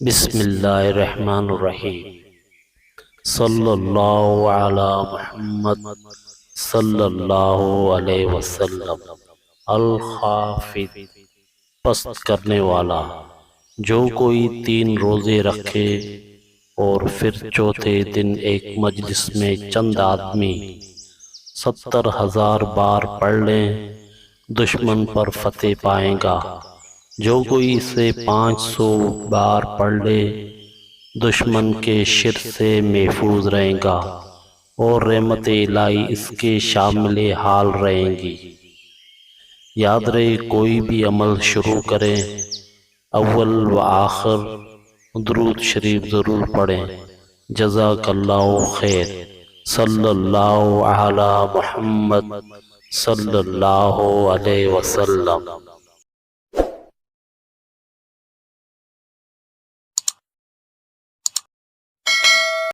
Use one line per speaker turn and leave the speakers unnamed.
بسم اللہ الرحمن الرحیم۔ صلی اللہ علی محمد صلی اللہ علیہ وسلم۔ الخافض، پست کرنے والا۔ جو کوئی 3 روزے رکھے اور پھر چوتھے دن ایک مجلس میں چند آدمی 70,000 بار پڑھ لیں، دشمن پر فتح پائیں گا۔ جو کوئی اسے 500 بار پڑھ لے، دشمن کے شر سے محفوظ رہے گا، اور رحمت الہی اس کے شامل حال رہیں گی۔ یاد رہے، کوئی بھی عمل شروع کریں، اول و آخر درود شریف ضرور پڑھیں۔ جزاک اللہ خیر۔ صلی اللہ علی محمد صلی اللہ علیہ وسلم۔